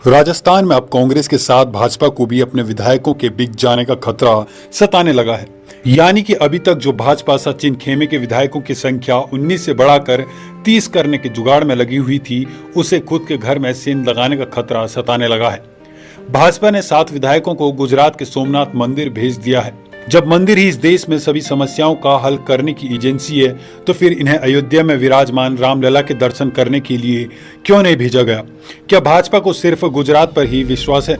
राजस्थान में अब कांग्रेस के साथ भाजपा को भी अपने विधायकों के बिक जाने का खतरा सताने लगा है। यानी कि अभी तक जो भाजपा सचिन खेमे के विधायकों की संख्या 19 से बढ़ाकर 30 करने के जुगाड़ में लगी हुई थी, उसे खुद के घर में सेंध लगाने का खतरा सताने लगा है। भाजपा ने 7 विधायकों को गुजरात के सोमनाथ मंदिर भेज दिया है। जब मंदिर ही इस देश में सभी समस्याओं का हल करने की एजेंसी है, तो फिर इन्हें अयोध्या में विराजमान रामलला के दर्शन करने के लिए क्यों नहीं भेजा गया? क्या भाजपा को सिर्फ गुजरात पर ही विश्वास है?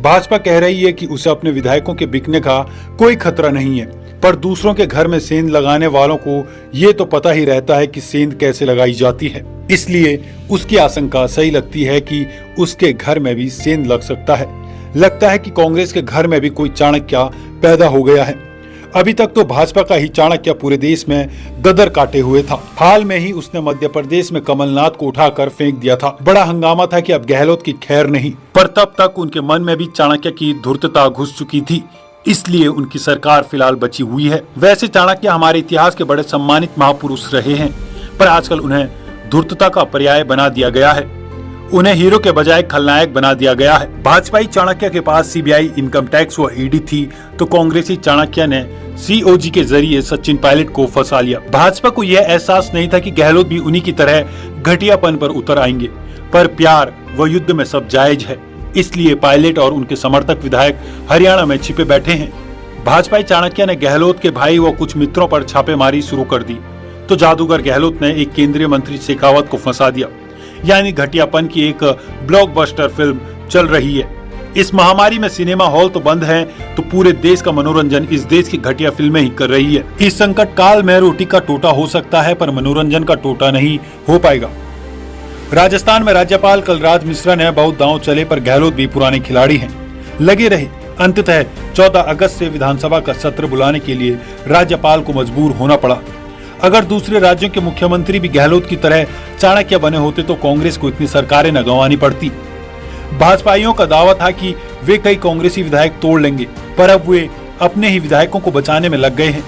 भाजपा कह रही है कि उसे अपने विधायकों के बिकने का कोई खतरा नहीं है, पर दूसरों के घर में सेंध लगाने वालों को ये तो पता ही रहता है कि सेंध कैसे लगाई जाती है। इसलिए उसकी आशंका सही लगती है कि उसके घर में भी सेंध लग सकता है। लगता है कि कांग्रेस के घर में भी कोई चाणक्य पैदा हो गया है। अभी तक तो भाजपा का ही चाणक्य पूरे देश में गदर काटे हुए था। हाल में ही उसने मध्य प्रदेश में कमलनाथ को उठाकर फेंक दिया था। बड़ा हंगामा था कि अब गहलोत की खैर नहीं, पर तब तक उनके मन में भी चाणक्य की धूर्तता घुस चुकी थी, इसलिए उनकी सरकार फिलहाल बची हुई है। वैसे चाणक्य हमारे इतिहास के बड़े सम्मानित महापुरुष रहे हैं, पर आजकल उन्हें धूर्तता का पर्याय बना दिया गया है। उन्हें हीरो के बजाय खलनायक बना दिया गया है। भाजपाई चाणक्य के पास सीबीआई, इनकम टैक्स व ईडी थी, तो कांग्रेसी चाणक्य ने सीओजी के जरिए सचिन पायलट को फंसा लिया। भाजपा को यह एहसास नहीं था कि गहलोत भी उन्हीं की तरह घटियापन पर उतर आएंगे, पर प्यार व युद्ध में सब जायज है, इसलिए पायलट और उनके समर्थक विधायक हरियाणा में छिपे बैठे हैं। भाजपाई चाणक्य ने गहलोत के भाई व कुछ मित्रों पर छापेमारी शुरू कर दी, तो जादूगर गहलोत ने एक केंद्रीय मंत्री शेखावत को फंसा दिया। यानी घटियापन की एक ब्लॉकबस्टर फिल्म चल रही है। इस महामारी में सिनेमा हॉल तो बंद है, तो पूरे देश का मनोरंजन इस देश की घटिया फिल्में ही कर रही है। इस संकट काल में रोटी का टोटा हो सकता है, पर मनोरंजन का टोटा नहीं हो पाएगा। राजस्थान में राज्यपाल कलराज मिश्रा ने बहुत दांव चले, पर गहलोत भी पुराने खिलाड़ी हैं, लगे रहे। अंततः 14 अगस्त से विधानसभा का सत्र बुलाने के लिए राज्यपाल को मजबूर होना पड़ा। अगर दूसरे राज्यों के मुख्यमंत्री भी गहलोत की तरह चाणक्य बने होते, तो कांग्रेस को इतनी सरकारें न गंवानी पड़ती। भाजपाइयों का दावा था कि वे कई कांग्रेसी विधायक तोड़ लेंगे, पर अब वे अपने ही विधायकों को बचाने में लग गए हैं।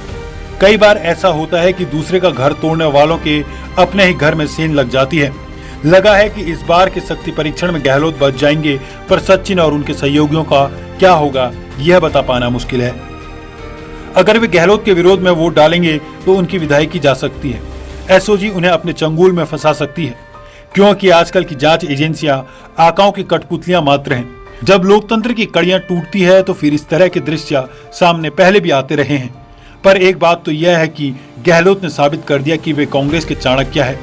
कई बार ऐसा होता है कि दूसरे का घर तोड़ने वालों के अपने ही घर में सेंध लग जाती है। लगा है कि इस बार के शक्ति परीक्षण में गहलोत बच जाएंगे, पर सचिन और उनके सहयोगियों का क्या होगा, यह बता पाना मुश्किल है। अगर वे गहलोत के विरोध में वोट डालेंगे, तो उनकी विधायकी जा सकती है। एसओजी उन्हें अपने चंगुल में फंसा सकती है, क्योंकि आजकल की जांच एजेंसियां आकाओं की कठपुतलियां मात्र हैं। जब लोकतंत्र की कड़ियां टूटती है, तो फिर इस तरह के दृश्य सामने पहले भी आते रहे हैं। पर एक बात तो यह है कि गहलोत ने साबित कर दिया कि वे कांग्रेस के चाणक्य है।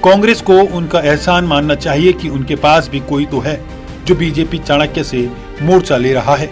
कांग्रेस को उनका एहसान मानना चाहिए कि उनके पास भी कोई तो है जो बीजेपी चाणक्य से मोर्चा ले रहा है।